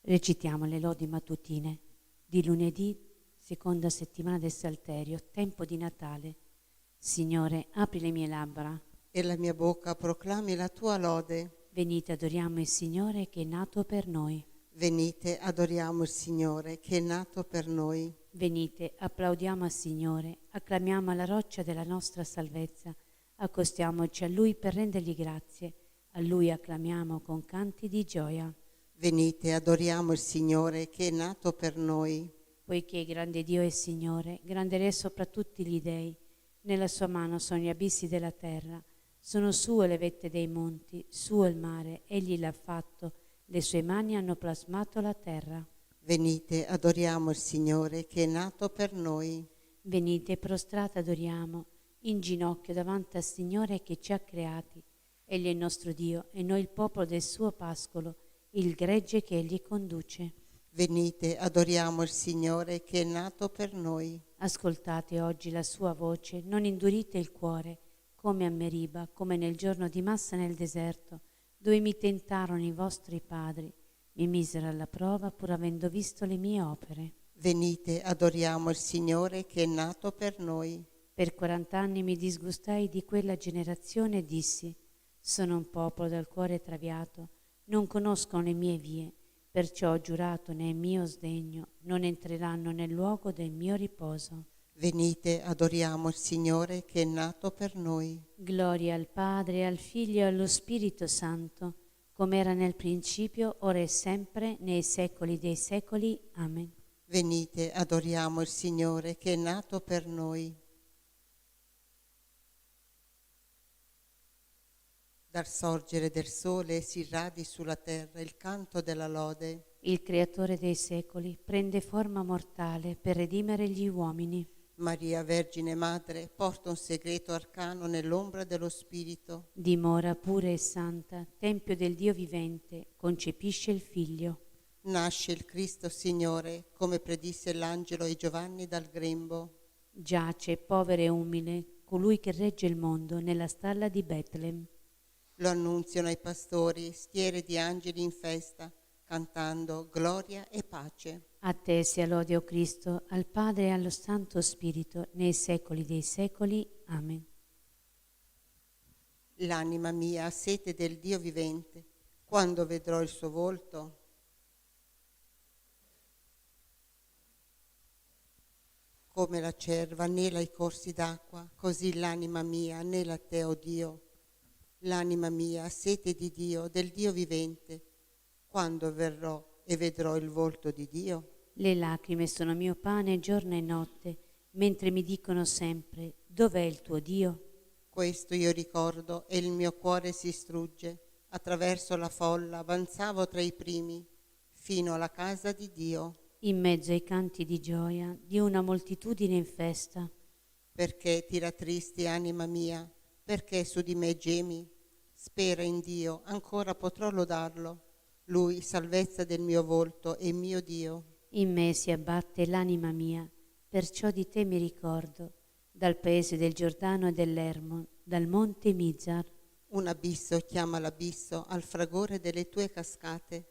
Recitiamo le lodi mattutine di lunedì, seconda settimana del Salterio, tempo di Natale. Signore, apri le mie labbra. E la mia bocca proclami la tua lode. Venite, adoriamo il Signore che è nato per noi. Venite, adoriamo il Signore che è nato per noi. Venite, applaudiamo al Signore, acclamiamo alla roccia della nostra salvezza, accostiamoci a Lui per rendergli grazie, a Lui acclamiamo con canti di gioia. Venite, adoriamo il Signore che è nato per noi. Poiché grande Dio è Signore, grande Re sopra tutti gli dei, nella sua mano sono gli abissi della terra, sono sue le vette dei monti, suo il mare, egli l'ha fatto, le sue mani hanno plasmato la terra. Venite, adoriamo il Signore che è nato per noi. Venite, prostrate adoriamo, in ginocchio davanti al Signore che ci ha creati. Egli è il nostro Dio e noi il popolo del suo pascolo, il gregge che egli conduce. Venite, adoriamo il Signore che è nato per noi. Ascoltate oggi la sua voce, non indurite il cuore, come a Meriba, come nel giorno di Massa nel deserto, dove mi tentarono i vostri padri. Mi misero alla prova pur avendo visto le mie opere. Venite, adoriamo il Signore che è nato per noi. Per 40 anni mi disgustai di quella generazione e dissi: sono un popolo dal cuore traviato, non conoscono le mie vie, perciò ho giurato nel mio sdegno, non entreranno nel luogo del mio riposo. Venite, adoriamo il Signore che è nato per noi. Gloria al Padre, al Figlio e allo Spirito Santo, come era nel principio, ora e sempre, nei secoli dei secoli. Amen. Venite, adoriamo il Signore che è nato per noi. Dal sorgere del sole si irradi sulla terra il canto della lode. Il Creatore dei secoli prende forma mortale per redimere gli uomini. Maria, Vergine Madre, porta un segreto arcano nell'ombra dello Spirito. Dimora pura e santa, tempio del Dio vivente, concepisce il Figlio. Nasce il Cristo Signore, come predisse l'angelo ai Giovanni dal grembo. Giace, povero e umile, colui che regge il mondo nella stalla di Betlem. Lo annunziano ai pastori, stiere di angeli in festa, cantando gloria e pace. A te sia lode, o Cristo, al Padre e allo Santo Spirito, nei secoli dei secoli. Amen. L'anima mia ha sete del Dio vivente, quando vedrò il suo volto. Come la cerva anela i corsi d'acqua, così l'anima mia anela te, o Dio. L'anima mia ha sete di Dio, del Dio vivente, quando verrò e vedrò il volto di Dio. Le lacrime sono mio pane giorno e notte, mentre mi dicono sempre: dov'è il tuo Dio? Questo io ricordo e il mio cuore si strugge. Attraverso la folla avanzavo tra i primi, fino alla casa di Dio. In mezzo ai canti di gioia di una moltitudine in festa. Perché ti rattristi, anima mia? Perché su di me gemi? Spera in Dio, ancora potrò lodarlo. Lui, salvezza del mio volto e mio Dio. In me si abbatte l'anima mia, perciò di te mi ricordo, dal paese del Giordano e dell'Ermon, dal monte Mizar. Un abisso chiama l'abisso al fragore delle tue cascate.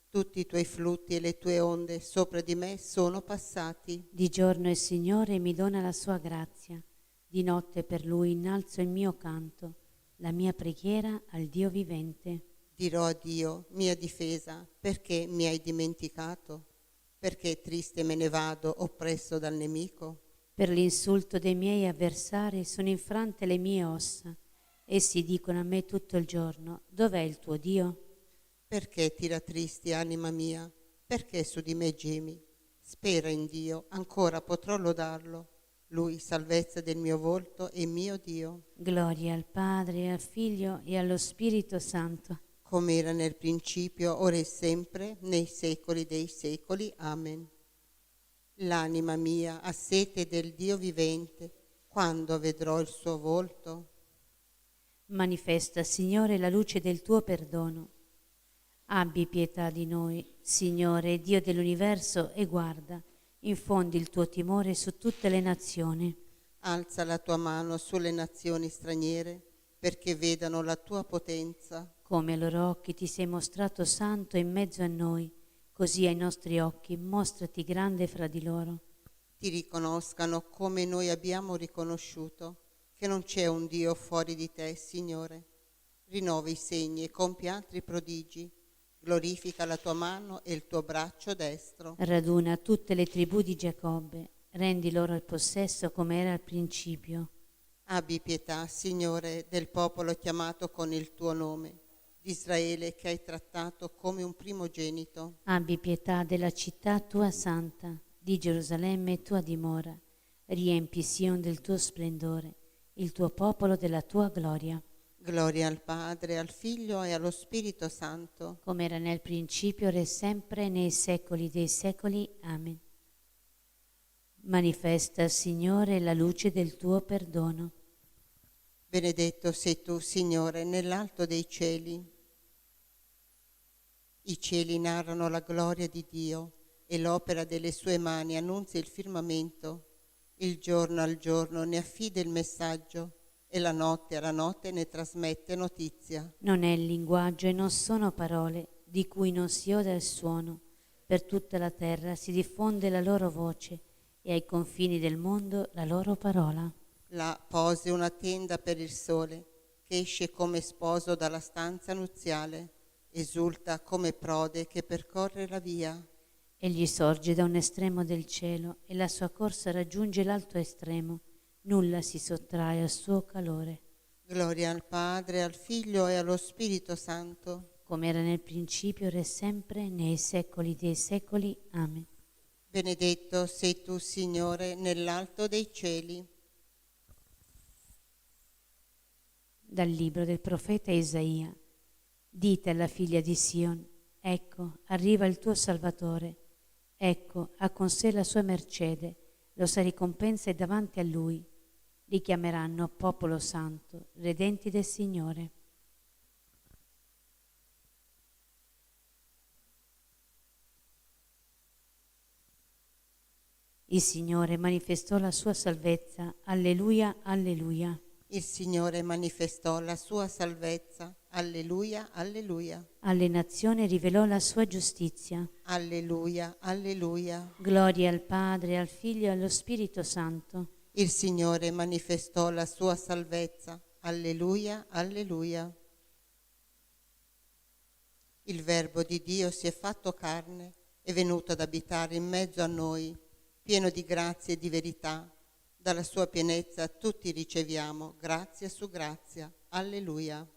Tutti i tuoi flutti e le tue onde sopra di me sono passati. Di giorno il Signore mi dona la sua grazia, di notte per Lui innalzo il mio canto, la mia preghiera al Dio vivente. Dirò a Dio, mia difesa, perché mi hai dimenticato? Perché triste me ne vado, oppresso dal nemico? Per l'insulto dei miei avversari sono infrante le mie ossa. Essi dicono a me tutto il giorno: dov'è il tuo Dio? Perché ti rattristi, anima mia? Perché su di me gemi? Spera in Dio, ancora potrò lodarlo. Lui, salvezza del mio volto e mio Dio. Gloria al Padre, al Figlio e allo Spirito Santo. Come era nel principio, ora e sempre, nei secoli dei secoli. Amen. L'anima mia ha sete del Dio vivente, quando vedrò il suo volto. Manifesta, Signore, la luce del tuo perdono. Abbi pietà di noi, Signore, Dio dell'universo, e guarda, infondi il tuo timore su tutte le nazioni. Alza la tua mano sulle nazioni straniere, perché vedano la tua potenza. Come ai loro occhi ti sei mostrato santo in mezzo a noi, Così ai nostri occhi mostrati grande fra di loro. Ti riconoscano come noi abbiamo riconosciuto che non c'è un Dio fuori di te, Signore. Rinnova i segni e compie altri prodigi. Glorifica la tua mano e il tuo braccio destro. Raduna tutte le tribù di Giacobbe, rendi loro il possesso come era al principio. Abbi pietà, Signore, del popolo chiamato con il tuo nome, di Israele che hai trattato come un primogenito. Abbi pietà della città tua santa, di Gerusalemme tua dimora. Riempi Sion del tuo splendore, il tuo popolo della tua gloria. Gloria al Padre, al Figlio e allo Spirito Santo. Come era nel principio, ora e sempre, nei secoli dei secoli. Amen. Manifesta, Signore, la luce del tuo perdono. Benedetto sei tu, Signore, nell'alto dei cieli. I cieli narrano la gloria di Dio e l'opera delle sue mani annunzia il firmamento. Il giorno al giorno ne affida il messaggio e la notte alla notte ne trasmette notizia. Non è il linguaggio e non sono parole di cui non si oda il suono. Per tutta la terra si diffonde la loro voce e ai confini del mondo la loro parola. Là pose una tenda per il sole che esce come sposo dalla stanza nuziale, esulta come prode che percorre la via. Egli sorge da un estremo del cielo e la sua corsa raggiunge l'alto estremo. Nulla si sottrae al suo calore. Gloria al Padre, al Figlio e allo Spirito Santo. Come era nel principio, ora e sempre, nei secoli dei secoli. Amen. Benedetto sei tu, Signore, nell'alto dei cieli. Dal libro del profeta Isaia. Dite alla figlia di Sion, ecco, arriva il tuo Salvatore. Ecco, ha con sé la sua mercede, lo sa ricompensa è davanti a lui. Li chiameranno popolo santo, redenti del Signore. Il Signore manifestò la sua salvezza. Alleluia, alleluia. Il Signore manifestò la sua salvezza. Alleluia, alleluia. Alle nazioni rivelò la sua giustizia. Alleluia, alleluia. Gloria al Padre, al Figlio e allo Spirito Santo. Il Signore manifestò la sua salvezza. Alleluia, alleluia. Il Verbo di Dio si è fatto carne, è venuto ad abitare in mezzo a noi, pieno di grazia e di verità. Dalla sua pienezza tutti riceviamo grazia su grazia. Alleluia.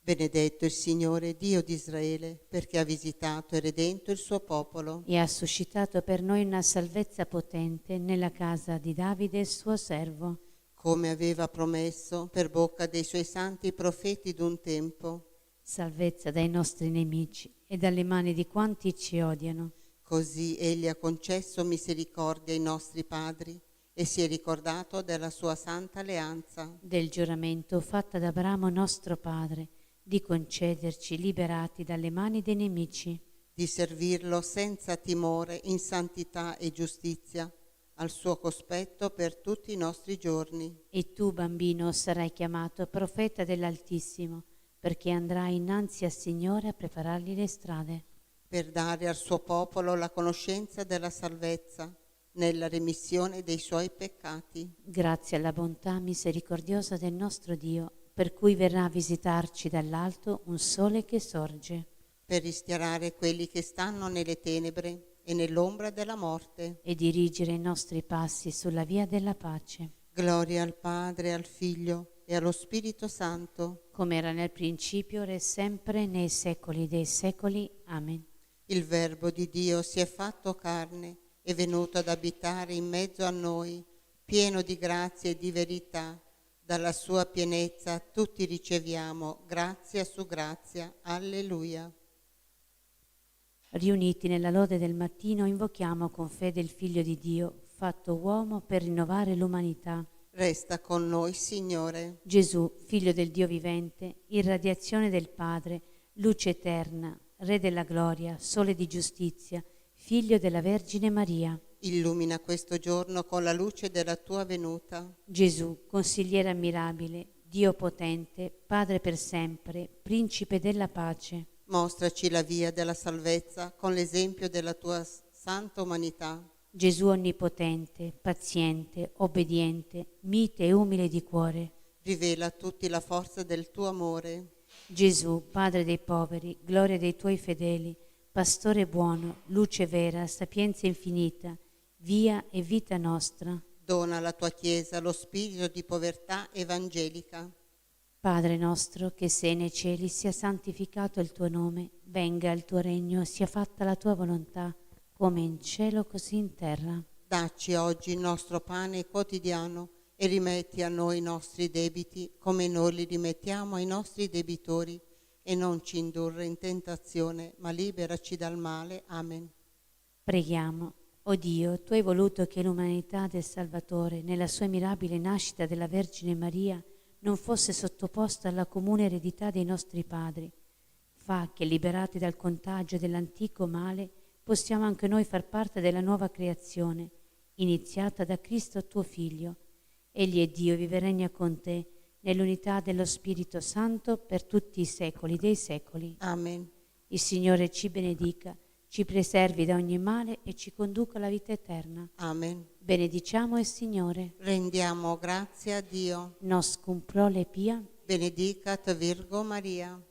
Benedetto il Signore, Dio di Israele, perché ha visitato e redento il suo popolo. E ha suscitato per noi una salvezza potente nella casa di Davide, suo servo. Come aveva promesso per bocca dei suoi santi profeti d'un tempo. Salvezza dai nostri nemici e dalle mani di quanti ci odiano. Così egli ha concesso misericordia ai nostri padri e si è ricordato della sua santa alleanza. Del giuramento fatto ad Abramo nostro padre, di concederci liberati dalle mani dei nemici. Di servirlo senza timore in santità e giustizia, al suo cospetto per tutti i nostri giorni. E tu, bambino, sarai chiamato profeta dell'Altissimo, perché andrai innanzi al Signore a preparargli le strade. Per dare al suo popolo la conoscenza della salvezza, nella remissione dei suoi peccati. Grazie alla bontà misericordiosa del nostro Dio, per cui verrà a visitarci dall'alto un sole che sorge. Per rischiarare quelli che stanno nelle tenebre e nell'ombra della morte. E dirigere i nostri passi sulla via della pace. Gloria al Padre, al Figlio e allo Spirito Santo. Come era nel principio, ora e sempre, nei secoli dei secoli. Amen. Il Verbo di Dio si è fatto carne, è venuto ad abitare in mezzo a noi, pieno di grazia e di verità. Dalla sua pienezza tutti riceviamo grazia su grazia. Alleluia. Riuniti nella lode del mattino, invochiamo con fede il Figlio di Dio, fatto uomo per rinnovare l'umanità. Resta con noi, Signore. Gesù, Figlio del Dio vivente, irradiazione del Padre, luce eterna, Re della gloria, Sole di giustizia, Figlio della Vergine Maria. Illumina questo giorno con la luce della tua venuta. Gesù, consigliere ammirabile, Dio potente, Padre per sempre, Principe della pace. Mostraci la via della salvezza con l'esempio della tua santa umanità. Gesù onnipotente, paziente, obbediente, mite e umile di cuore. Rivela a tutti la forza del tuo amore. Gesù, Padre dei poveri, gloria dei tuoi fedeli, Pastore buono, luce vera, sapienza infinita, via e vita nostra. Dona alla tua Chiesa lo spirito di povertà evangelica. Padre nostro che sei nei cieli, sia santificato il tuo nome, venga il tuo regno, sia fatta la tua volontà, come in cielo così in terra. Dacci oggi il nostro pane quotidiano e rimetti a noi i nostri debiti come noi li rimettiamo ai nostri debitori e non ci indurre in tentazione, ma liberaci dal male. Amen. Preghiamo. O Dio, tu hai voluto che l'umanità del Salvatore, nella sua mirabile nascita della Vergine Maria, non fosse sottoposta alla comune eredità dei nostri padri. Fa che, liberati dal contagio dell'antico male, possiamo anche noi far parte della nuova creazione, iniziata da Cristo tuo Figlio. Egli è Dio, vive e regna con te, nell'unità dello Spirito Santo, per tutti i secoli dei secoli. Amen. Il Signore ci benedica, ci preservi da ogni male e ci conduca alla vita eterna. Amen. Benediciamo il Signore. Rendiamo grazie a Dio. Nos cum prole pia. Benedicat Virgo Maria.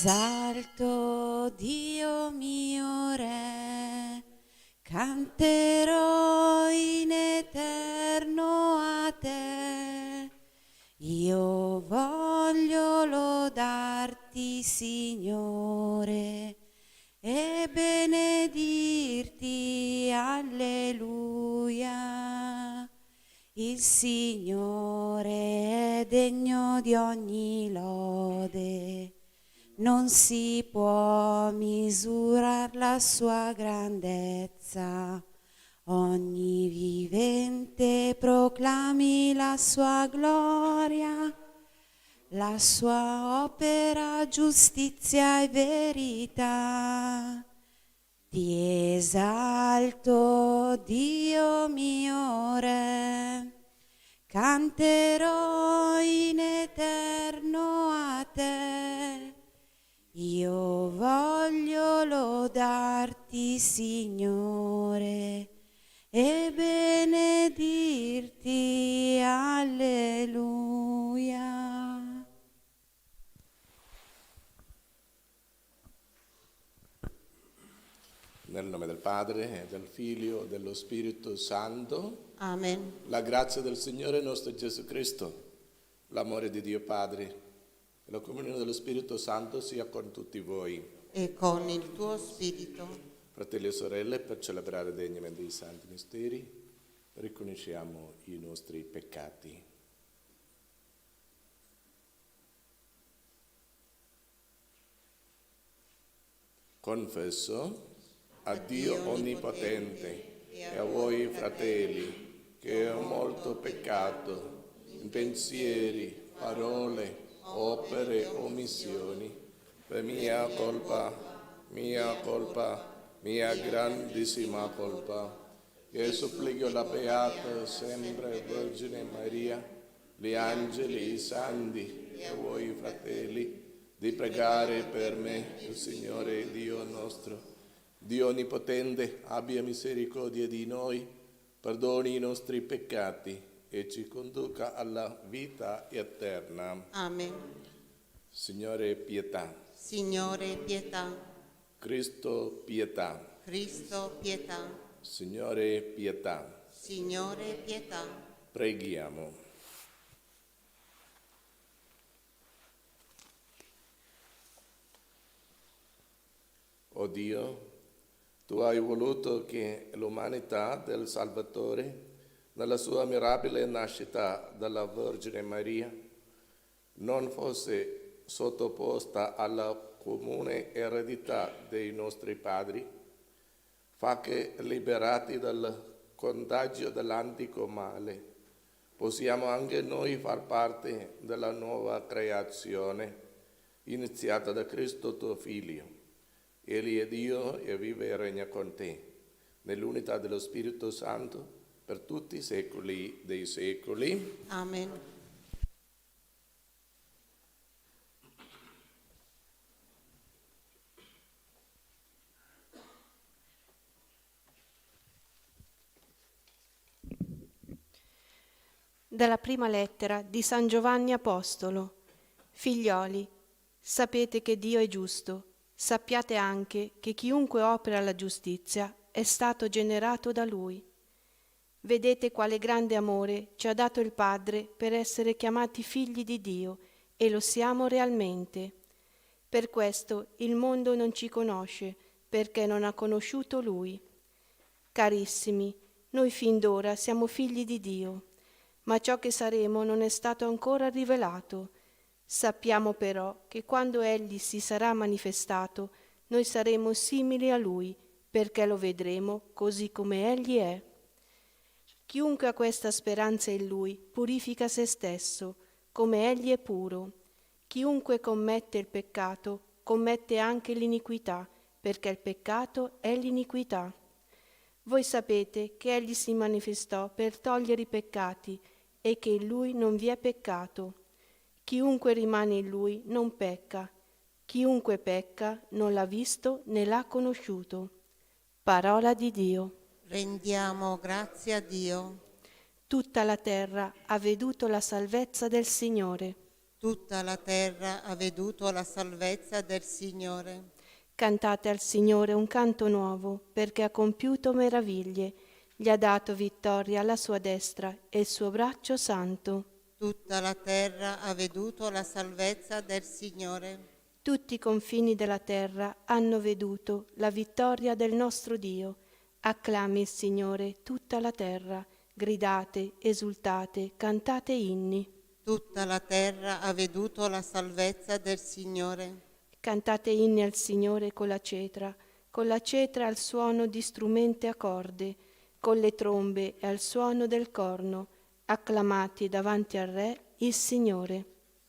esalto, Dio mio Re, canterò in eterno a te. Io voglio lodarti, Signore, e benedirti, alleluia. Il Signore è degno di ogni lode, non si può misurare la sua grandezza. Ogni vivente proclami la sua gloria, la sua opera giustizia e verità. Ti esalto, Dio mio Re, canterò in eterno a te. Io voglio lodarti, Signore, e benedirti, alleluia. Nel nome del Padre, e del Figlio e dello Spirito Santo. Amen. La grazia del Signore nostro Gesù Cristo, l'amore di Dio Padre e la comunione dello Spirito Santo sia con tutti voi. E con il tuo spirito. Fratelli e sorelle, per celebrare degnamente i santi misteri, riconosciamo i nostri peccati. Confesso a Dio Onnipotente e a voi, fratelli, che ho molto peccato in pensieri, parole, opere, omissioni, per mia grandissima colpa, che supplico la Beata sempre Vergine Maria, gli angeli, i santi e voi, fratelli, di pregare per me, il Signore Dio nostro. Dio Onnipotente abbia misericordia di noi, perdoni i nostri peccati e ci conduca alla vita eterna. Amen. Signore, pietà. Signore, pietà. Cristo, pietà. Cristo, pietà. Signore, pietà. Signore, pietà. Preghiamo. O Dio, tu hai voluto che l'umanità del Salvatore, nella sua mirabile nascita dalla Vergine Maria, non fosse sottoposta alla comune eredità dei nostri padri. Fa che, liberati dal contagio dell'antico male, possiamo anche noi far parte della nuova creazione iniziata da Cristo tuo Figlio. Egli è Dio e vive e regna con te, nell'unità dello Spirito Santo, per tutti i secoli dei secoli. Amen. Dalla prima lettera di San Giovanni Apostolo. Figlioli, sapete che Dio è giusto. Sappiate anche che chiunque opera la giustizia è stato generato da Lui. Vedete quale grande amore ci ha dato il Padre per essere chiamati figli di Dio, e lo siamo realmente. Per questo il mondo non ci conosce, perché non ha conosciuto Lui. Carissimi, noi fin d'ora siamo figli di Dio, ma ciò che saremo non è stato ancora rivelato. Sappiamo però che quando Egli si sarà manifestato, noi saremo simili a Lui, perché lo vedremo così come Egli è. Chiunque ha questa speranza in Lui purifica se stesso, come Egli è puro. Chiunque commette il peccato, commette anche l'iniquità, perché il peccato è l'iniquità. Voi sapete che Egli si manifestò per togliere i peccati e che in Lui non vi è peccato. Chiunque rimane in Lui non pecca. Chiunque pecca non l'ha visto né l'ha conosciuto. Parola di Dio. Rendiamo grazie a Dio. Tutta la terra ha veduto la salvezza del Signore. Tutta la terra ha veduto la salvezza del Signore. Cantate al Signore un canto nuovo, perché ha compiuto meraviglie. Gli ha dato vittoria alla sua destra e il suo braccio santo. Tutta la terra ha veduto la salvezza del Signore. Tutti i confini della terra hanno veduto la vittoria del nostro Dio. Acclami il Signore tutta la terra, gridate, esultate, cantate inni. Tutta la terra ha veduto la salvezza del Signore. Cantate inni al Signore con la cetra al suono di strumenti a corde, con le trombe e al suono del corno. Acclamati davanti al Re il Signore.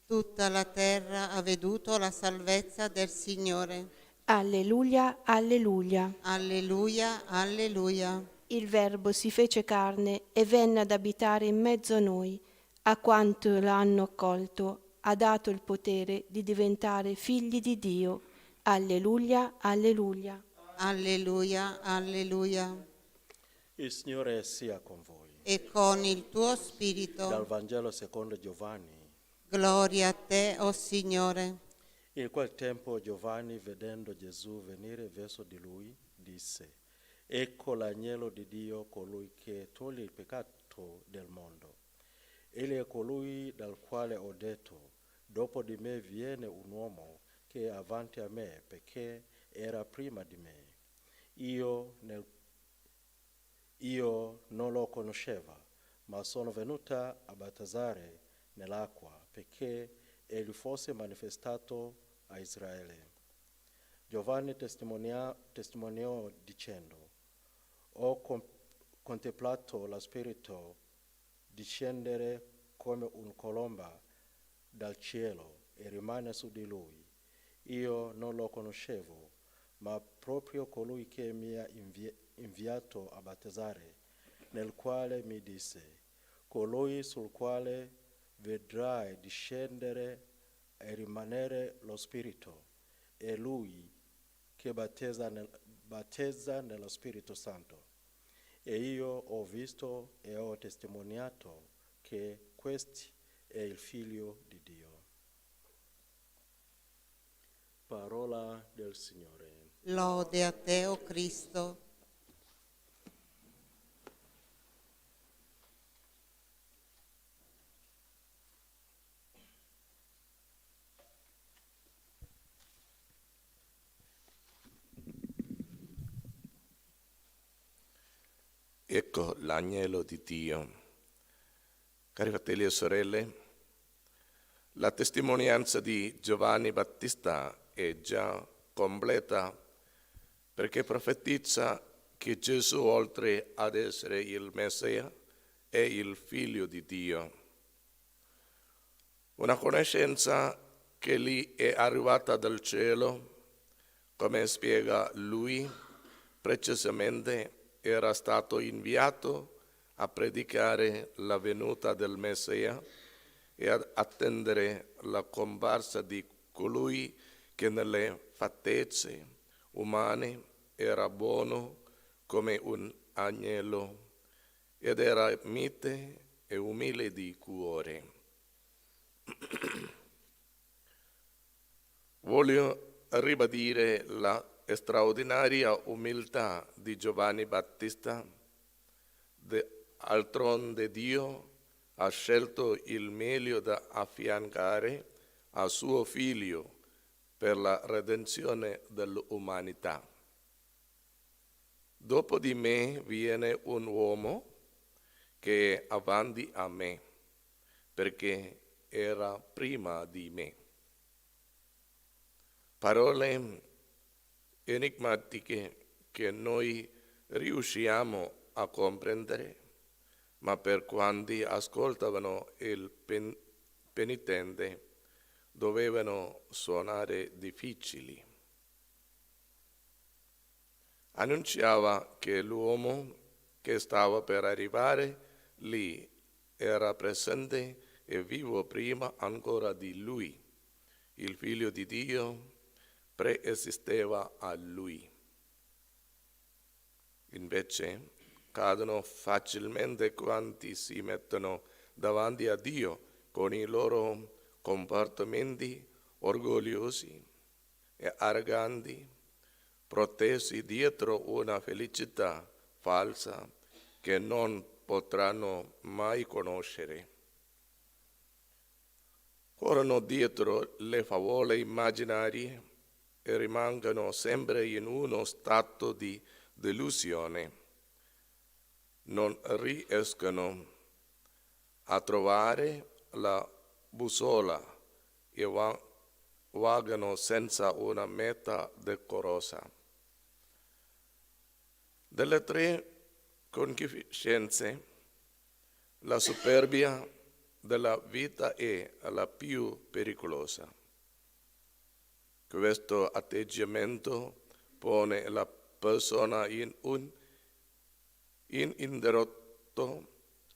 Tutta la terra ha veduto la salvezza del Signore. Alleluia, alleluia. Alleluia, alleluia. Il Verbo si fece carne e venne ad abitare in mezzo a noi. A quanto l'hanno accolto ha dato il potere di diventare figli di Dio. Alleluia, alleluia. Alleluia, alleluia. Il Signore sia con voi. E con il tuo Dal spirito. Vangelo secondo Giovanni. Gloria a te, o Signore. In quel tempo Giovanni, vedendo Gesù venire verso di lui, disse: Ecco l'agnello di Dio, colui che toglie il peccato del mondo. Egli è colui dal quale ho detto: dopo di me viene un uomo che è avanti a me, perché era prima di me. Io non lo conoscevo, ma sono venuta a battezzare nell'acqua perché egli fosse manifestato a Israele. Giovanni testimoniò dicendo: Ho contemplato lo Spirito discendere come un colomba dal cielo e rimane su di lui. Io non lo conoscevo, ma proprio colui che mi ha inviato a battezzare, nel quale mi disse: colui sul quale vedrai discendere e rimanere lo Spirito, è lui che battezza nello Spirito Santo. E io ho visto e ho testimoniato che questo è il Figlio di Dio. Parola del Signore. Lode a te, o Cristo. Ecco l'agnello di Dio. Cari fratelli e sorelle, la testimonianza di Giovanni Battista è già completa perché profetizza che Gesù, oltre ad essere il Messia, è il Figlio di Dio. Una conoscenza che gli è arrivata dal cielo, come spiega lui, precisamente era stato inviato a predicare la venuta del Messia e ad attendere la comparsa di colui che nelle fattezze umane era buono come un agnello ed era mite e umile di cuore. Voglio ribadire la straordinaria umiltà di Giovanni Battista. D'altronde Dio ha scelto il meglio da affiancare a suo Figlio per la redenzione dell'umanità. Dopo di me viene un uomo che è avanti a me, perché era prima di me. Parole enigmatiche che noi riusciamo a comprendere, ma per quanti ascoltavano il penitente dovevano suonare difficili. Annunciava che l'uomo che stava per arrivare lì era presente e vivo prima ancora di lui. Il Figlio di Dio preesisteva a lui. Invece cadono facilmente quanti si mettono davanti a Dio con i loro comportamenti orgogliosi e arroganti, protesi dietro una felicità falsa che non potranno mai conoscere. Corrono dietro le favole immaginarie e rimangono sempre in uno stato di delusione. Non riescono a trovare la bussola e vagano senza una meta decorosa. Delle tre concupiscenze, la superbia della vita è la più pericolosa. Questo atteggiamento pone la persona in un ininterrotto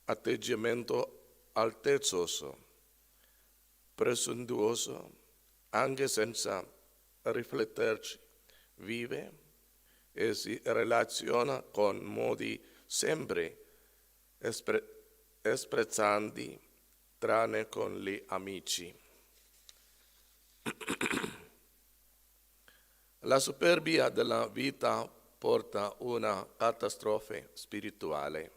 atteggiamento altezzoso, presuntuoso, anche senza rifletterci, vive e si relaziona con modi sempre sprezzanti, tranne con gli amici. La superbia della vita porta una catastrofe spirituale.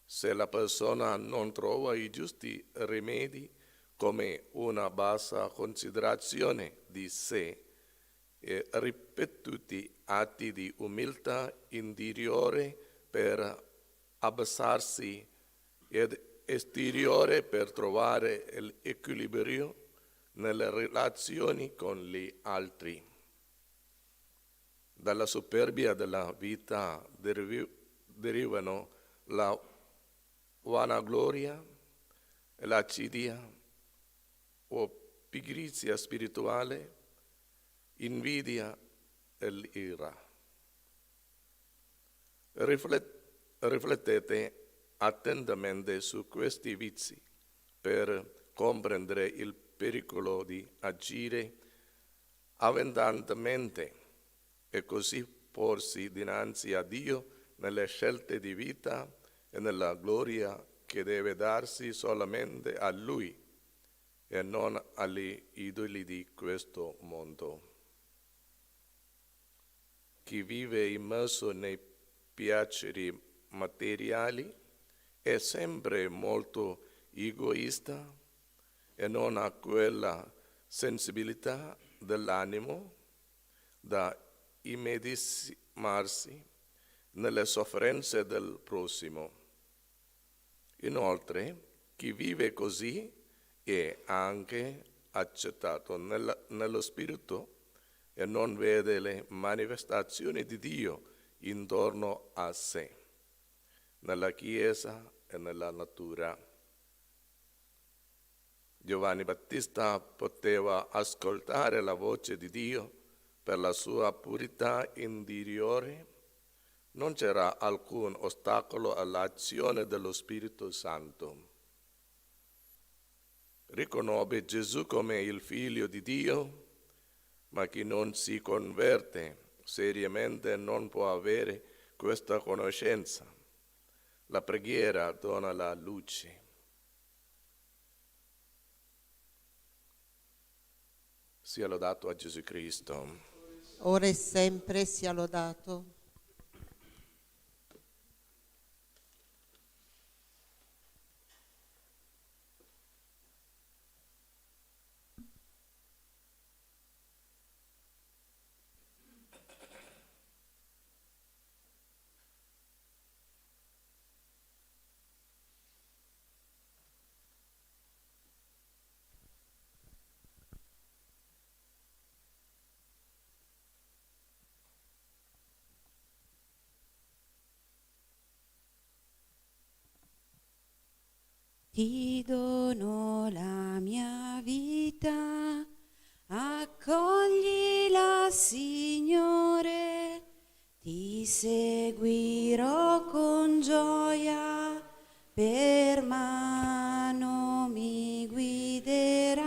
Se la persona non trova i giusti rimedi, come una bassa considerazione di sé e ripetuti atti di umiltà interiore per abbassarsi ed esteriore per trovare l'equilibrio nelle relazioni con gli altri. Dalla superbia della vita derivano la vanagloria, l'accidia o pigrizia spirituale, invidia e l'ira. Riflettete attentamente su questi vizi per comprendere il pericolo di agire avventatamente e così porsi dinanzi a Dio nelle scelte di vita e nella gloria che deve darsi solamente a Lui e non agli idoli di questo mondo. Chi vive immerso nei piaceri materiali è sempre molto egoista e non ha quella sensibilità dell'animo da immedesimarsi nelle sofferenze del prossimo. Inoltre, chi vive così è anche accettato nello spirito e non vede le manifestazioni di Dio intorno a sé, nella Chiesa e nella natura. Giovanni Battista poteva ascoltare la voce di Dio per la sua purità interiore. Non c'era alcun ostacolo all'azione dello Spirito Santo. Riconobbe Gesù come il Figlio di Dio, ma chi non si converte seriamente non può avere questa conoscenza. La preghiera dona la luce. Sia lodato a Gesù Cristo. Ora e sempre sia lodato. Ti dono la mia vita, accoglila, Signore, ti seguirò con gioia, per mano mi guiderai,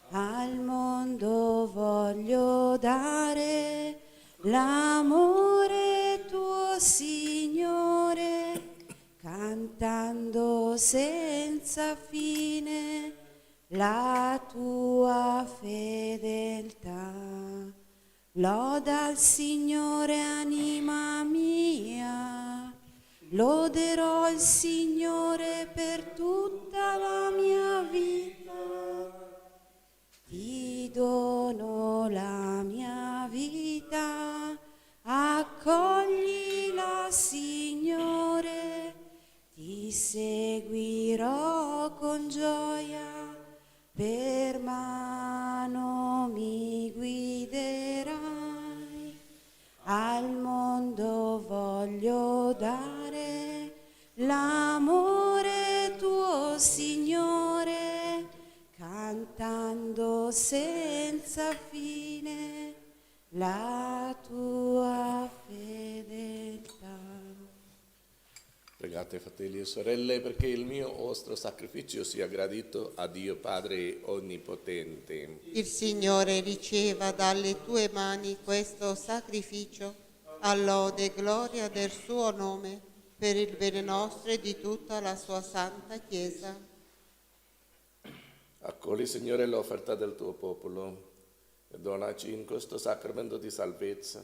al mondo voglio dare l'amore tuo, Signore, cantando senza fine la tua fedeltà. Loda il Signore, anima mia, loderò il Signore per tutta la mia vita. Ti dono la mia vita, accoglila, Signore, ti seguirò con gioia, per mano mi guiderai. Al mondo voglio dare l'amore tuo, Signore, cantando senza fine la tua fedeltà. Pregate, fratelli e sorelle, perché il mio vostro sacrificio sia gradito a Dio Padre Onnipotente. Il Signore riceva dalle tue mani questo sacrificio, a lode e gloria del suo nome, per il bene nostro e di tutta la sua santa Chiesa. Accogli, Signore, l'offerta del tuo popolo e donaci in questo sacramento di salvezza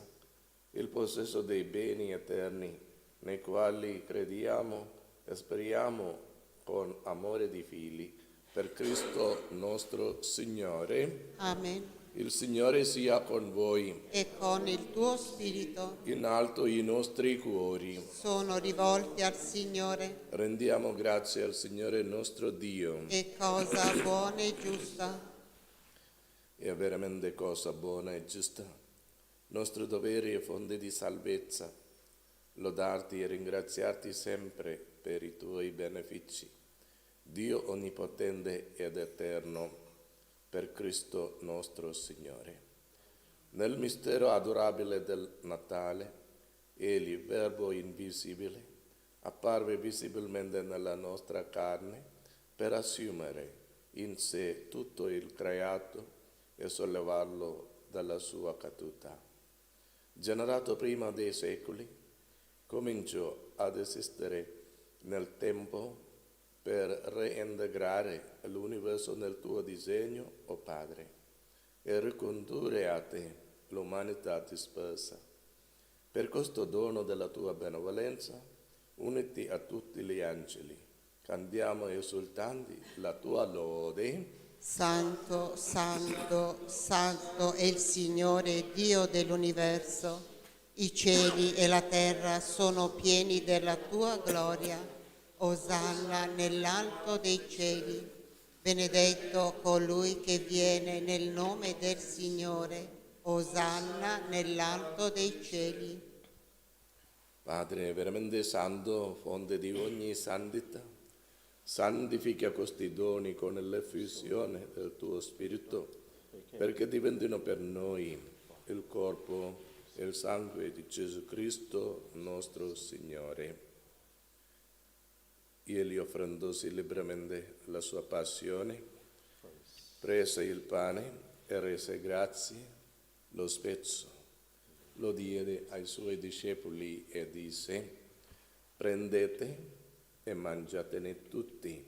il possesso dei beni eterni, nei quali crediamo e speriamo con amore di figli, per Cristo nostro Signore. Amen. Il Signore sia con voi. E con il tuo spirito In alto i nostri cuori. sono rivolti al Signore. Rendiamo grazie al Signore nostro Dio. È cosa buona e giusta. È veramente cosa buona e giusta, nostro dovere e fonte di salvezza, lodarti e ringraziarti sempre per i tuoi benefici, Dio onnipotente ed eterno, per Cristo nostro Signore. Nel mistero adorabile del Natale, Egli, Verbo invisibile, apparve visibilmente nella nostra carne per assumere in sé tutto il creato e sollevarlo dalla sua caduta. Generato prima dei secoli, cominciò ad esistere nel tempo per reintegrare l'universo nel tuo disegno, o Padre, e ricondurre a te l'umanità dispersa. Per questo dono della tua benevolenza, uniti a tutti gli angeli, cantiamo esultanti la tua lode. Santo, santo, santo è il Signore Dio dell'universo. I cieli e la terra sono pieni della tua gloria. Osanna nell'alto dei cieli. Benedetto colui che viene nel nome del Signore. Osanna nell'alto dei cieli. Padre veramente santo, fonte di ogni santità, santifica questi doni con l'effusione del tuo Spirito, perché diventino per noi il corpo e il sangue di Gesù Cristo nostro Signore. Egli, offrendosi liberamente la sua passione, prese il pane e rese grazie, lo spezzò, lo diede ai suoi discepoli e disse: prendete e mangiatene tutti.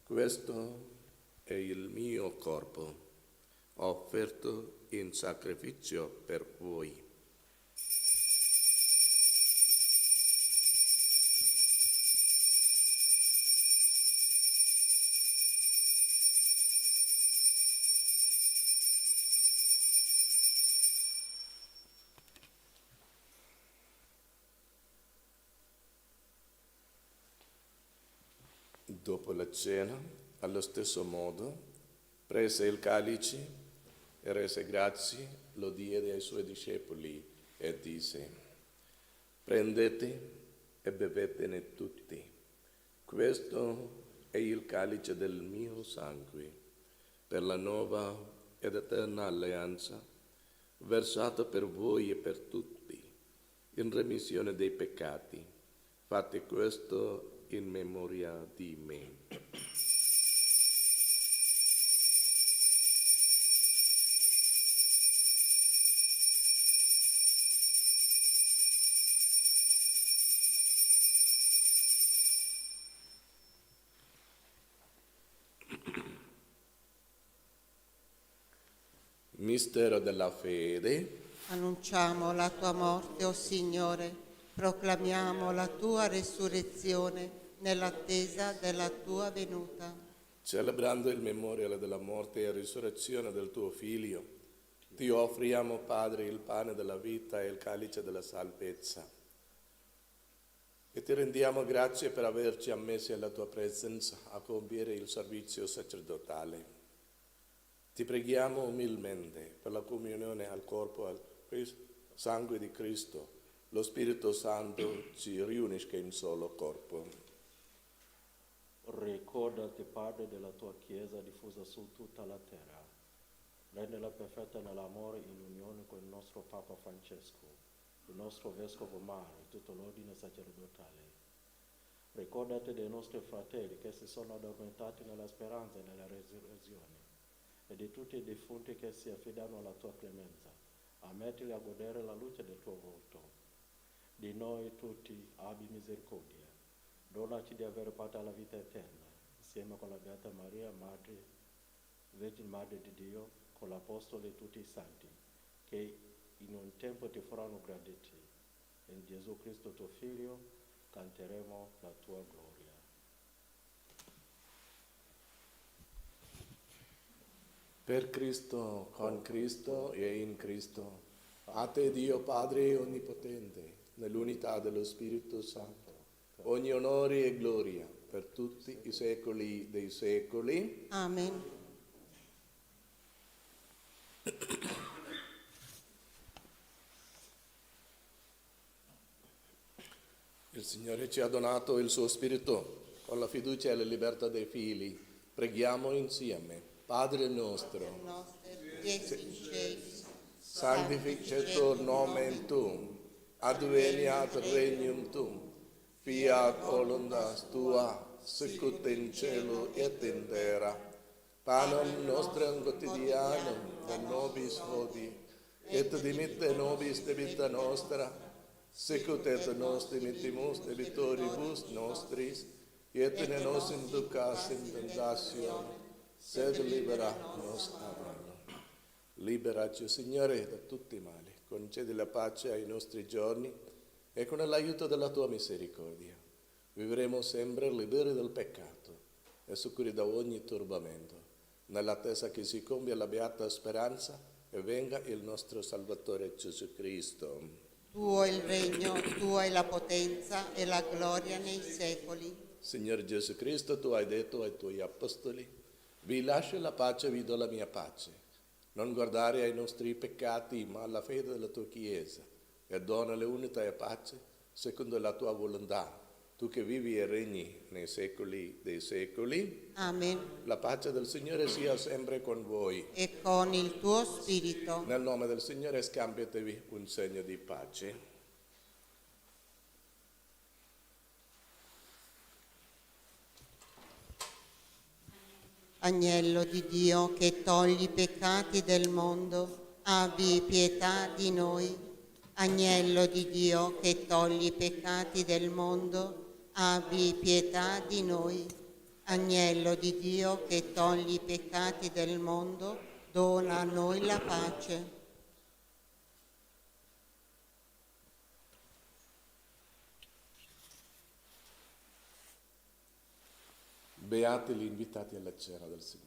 Questo è il mio corpo, offerto in sacrificio per voi. Dopo la cena, allo stesso modo, prese il calice e rese grazie, lo diede ai suoi discepoli e disse: prendete e bevetene tutti. Questo è il calice del mio sangue, per la nuova ed eterna alleanza, versato per voi e per tutti, in remissione dei peccati. Fate questo in memoria di me. Mistero della fede. Annunciamo la tua morte, o Signore, proclamiamo la tua resurrezione nell'attesa della tua venuta. Celebrando il memoriale della morte e risurrezione del tuo Figlio, ti offriamo, Padre, il pane della vita e il calice della salvezza. E ti rendiamo grazie per averci ammessi alla tua presenza a compiere il servizio sacerdotale. Ti preghiamo umilmente per la comunione al corpo e al sangue di Cristo. Lo Spirito Santo ci riunisca in solo corpo. Ricordati, Padre, della tua Chiesa diffusa su tutta la terra. Rendela perfetta nell'amore in unione con il nostro Papa Francesco, il nostro Vescovo Mare e tutto l'ordine sacerdotale. Ricordati dei nostri fratelli che si sono addormentati nella speranza e nella resurrezione e di tutti i defunti che si affidano alla tua clemenza. Ammettili a godere la luce del tuo volto. Di noi tutti abbi misericordia. Donaci di avere parte alla vita eterna, insieme con la Beata Maria, Madre, Vergine Madre di Dio, con l'Apostolo e tutti i santi, che in un tempo ti faranno graditi. In Gesù Cristo tuo Figlio canteremo la tua gloria. Per Cristo, con Cristo e in Cristo, a te Dio Padre Onnipotente, nell'unità dello Spirito Santo, ogni onore e gloria per tutti i secoli dei secoli. Amen. Il Signore ci ha donato il suo Spirito con la fiducia e la libertà dei figli. Preghiamo insieme. Padre nostro, Che esi in cieli, sanctificetur nomen tuum, adveniat regnum tuum, fiat voluntas tua, sicut in cielo et in terra. Panem nostrum quotidianum da nobis hodie, et dimitte nobis debita nostra, sicut et nos dimittimus debitoribus nostris, et ne nos inducas in tentationem, sed libera nos a male. Liberaci, Signore, da tutti i mali. Concedi la pace ai nostri giorni e con l'aiuto della tua misericordia vivremo sempre liberi dal peccato e sicuri da ogni turbamento, nell'attesa che si compia la beata speranza e venga il nostro Salvatore Gesù Cristo. tuo è il regno, tua è la potenza e la gloria nei secoli. Signore Gesù Cristo, tu hai detto ai tuoi apostoli: vi lascio la pace, vi do la mia pace. Non guardare ai nostri peccati, ma alla fede della tua Chiesa, e donale unità e pace secondo la tua volontà, tu che vivi e regni nei secoli dei secoli. Amen. La pace del Signore sia sempre con voi. E con il tuo spirito. Nel nome del Signore scambiatevi un segno di pace. Agnello di Dio che togli i peccati del mondo, abbi pietà di noi. Agnello di Dio che togli i peccati del mondo, abbi pietà di noi. Agnello di Dio che togli i peccati del mondo, dona a noi la pace. Beati gli invitati alla cena del Signore.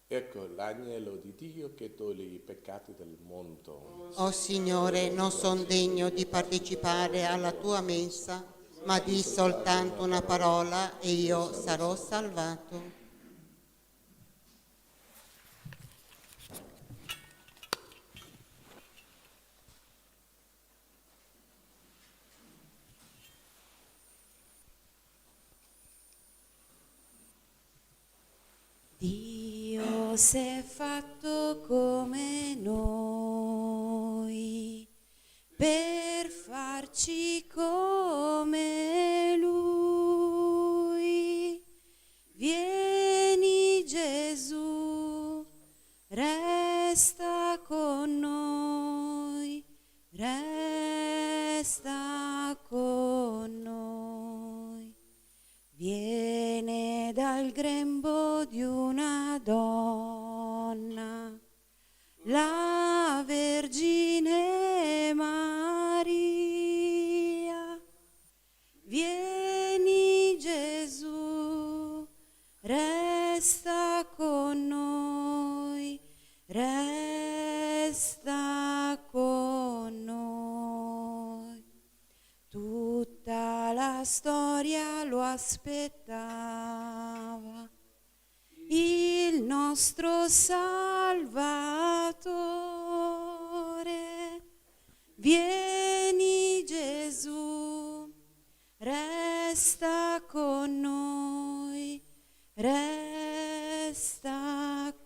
Ecco l'agnello di Dio che toglie i peccati del mondo. O Signore, non sono degno di partecipare alla tua mensa, ma di soltanto una parola e io sarò salvato. Dio si è fatto come noi per farci come Lui. Vieni Gesù, resta con noi, resta con noi. Viene dal grembo di una donna, con noi. Tutta la storia lo aspettava, il nostro Salvatore. Vieni Gesù, resta con noi, resta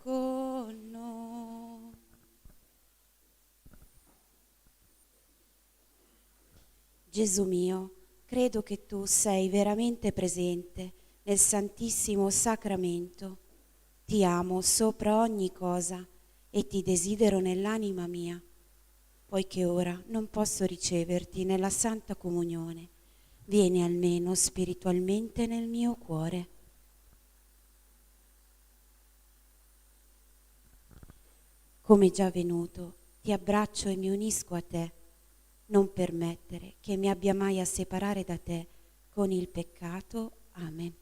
con noi. Gesù mio, credo che tu sei veramente presente nel Santissimo Sacramento. Ti amo sopra ogni cosa e ti desidero nell'anima mia. Poiché ora non posso riceverti nella Santa Comunione, vieni almeno spiritualmente nel mio cuore. Come già venuto, ti abbraccio e mi unisco a te. Non permettere che mi abbia mai a separare da te con il peccato. Amen.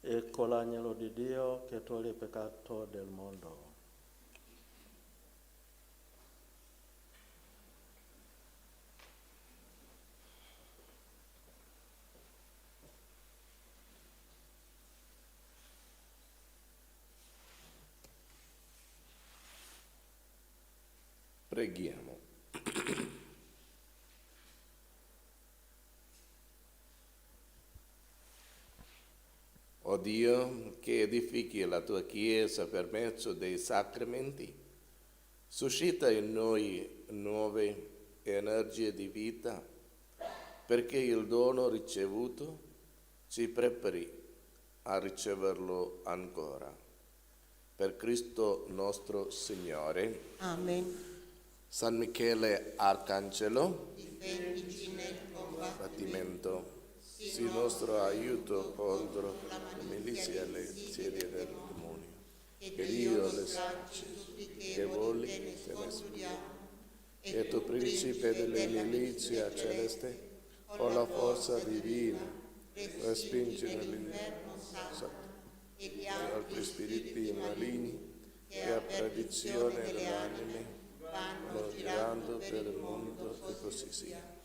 Ecco l'agnello di Dio che toglie il peccato del mondo. Preghiamo. O Dio, che edifichi la tua Chiesa per mezzo dei sacramenti, suscita in noi nuove energie di vita, perché il dono ricevuto ci prepari a riceverlo ancora. Per Cristo nostro Signore. Amen. San Michele Arcangelo, Difendici nel combattimento, sii nostro aiuto contro le milizie e le serie del demonio. Che Dio le sacci, che voli te ne sfuggiamo. E tu, principe delle milizie celeste, con la forza divina, respingi nell'inferno e altri spiriti maligni che a perdizione delle anime vanno girando per il mondo, che così sia.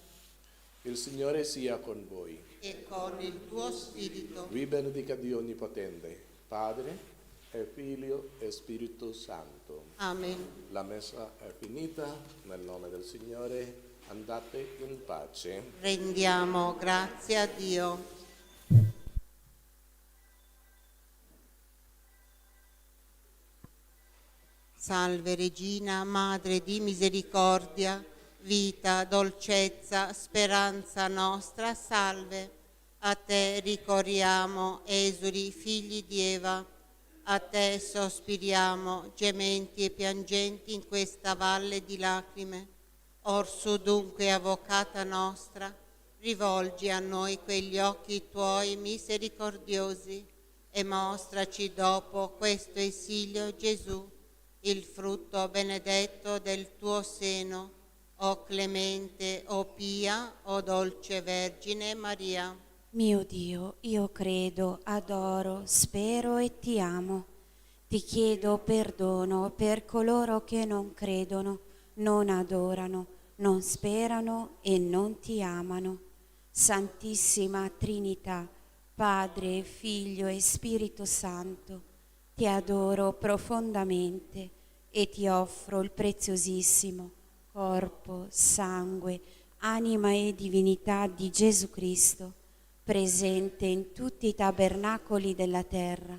Il Signore sia con voi. E con il tuo spirito. Vi benedica Dio Onnipotente, Padre e Figlio e Spirito Santo. Amen. La messa è finita, nel nome del Signore andate in pace. Rendiamo grazie a Dio. Salve Regina, Madre di misericordia, vita, dolcezza, speranza nostra, salve. A te ricorriamo, esuli, figli di Eva, a te sospiriamo, gementi e piangenti in questa valle di lacrime. Orsu dunque, avvocata nostra, rivolgi a noi quegli occhi tuoi misericordiosi e mostraci dopo questo esilio Gesù, il frutto benedetto del tuo seno, o clemente, o pia, o dolce Vergine Maria. Mio Dio, io credo, adoro, spero e ti amo. Ti chiedo perdono per coloro che non credono, non adorano, non sperano e non ti amano. Santissima Trinità, Padre, Figlio e Spirito Santo, ti adoro profondamente e ti offro il preziosissimo corpo, sangue, anima e divinità di Gesù Cristo, presente in tutti i tabernacoli della terra,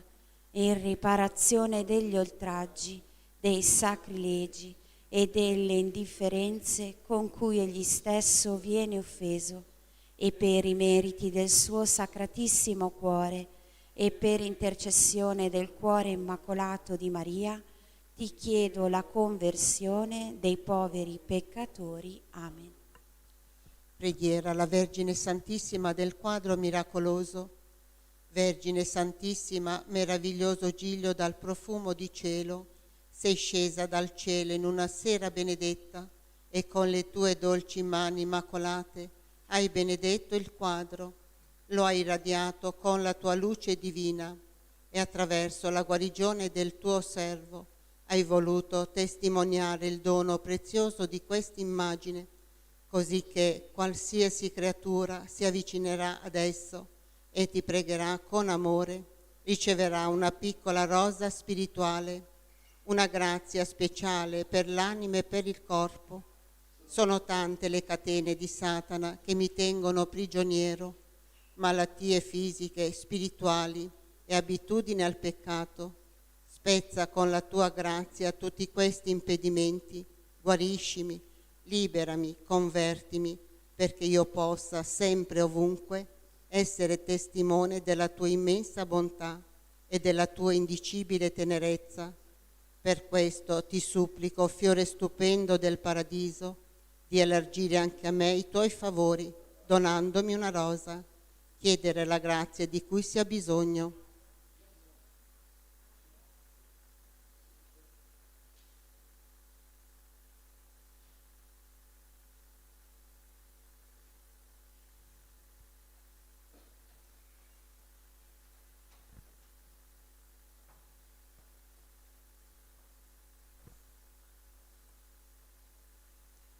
in riparazione degli oltraggi, dei sacrilegi e delle indifferenze con cui egli stesso viene offeso, e per i meriti del suo sacratissimo cuore e per intercessione del cuore immacolato di Maria, ti chiedo la conversione dei poveri peccatori. Amen. Preghiera alla Vergine Santissima del quadro miracoloso. Vergine Santissima, meraviglioso giglio dal profumo di cielo, sei scesa dal cielo in una sera benedetta e con le tue dolci mani immacolate hai benedetto il quadro, lo hai irradiato con la tua luce divina e attraverso la guarigione del tuo servo hai voluto testimoniare il dono prezioso di questa immagine, così che qualsiasi creatura si avvicinerà ad esso e ti pregherà con amore, riceverà una piccola rosa spirituale, una grazia speciale per l'anima e per il corpo. Sono tante le catene di Satana che mi tengono prigioniero, malattie fisiche, spirituali e abitudini al peccato. Spezza con la tua grazia tutti questi impedimenti, guariscimi, liberami, convertimi, perché io possa sempre ovunque essere testimone della tua immensa bontà e della tua indicibile tenerezza. Per questo ti supplico, fiore stupendo del paradiso, di elargire anche a me i tuoi favori, donandomi una rosa, chiedere la grazia di cui si ha bisogno.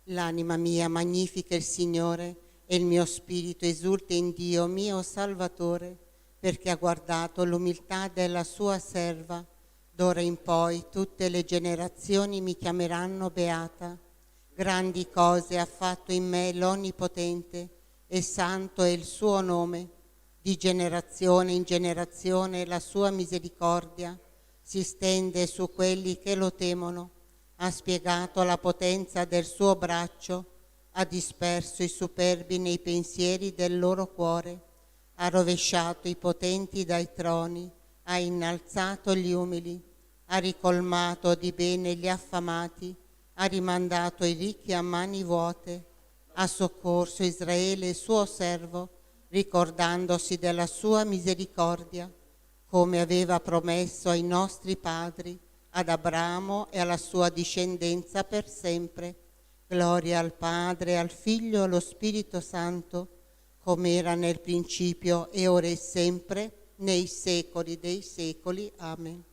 L'anima mia magnifica il Signore e il mio spirito esulta in Dio mio Salvatore, perché ha guardato l'umiltà della sua serva. D'ora in poi tutte le generazioni mi chiameranno beata. Grandi cose ha fatto in me l'Onnipotente e santo è il suo nome. Di generazione in generazione la sua misericordia si stende su quelli che lo temono. Ha spiegato la potenza del suo braccio, ha disperso i superbi nei pensieri del loro cuore, ha rovesciato i potenti dai troni, ha innalzato gli umili, ha ricolmato di bene gli affamati, ha rimandato i ricchi a mani vuote, ha soccorso Israele suo servo, ricordandosi della sua misericordia, come aveva promesso ai nostri padri, ad Abramo e alla sua discendenza per sempre. Gloria al Padre, al Figlio e allo Spirito Santo, come era nel principio e ora e sempre, nei secoli dei secoli. Amen.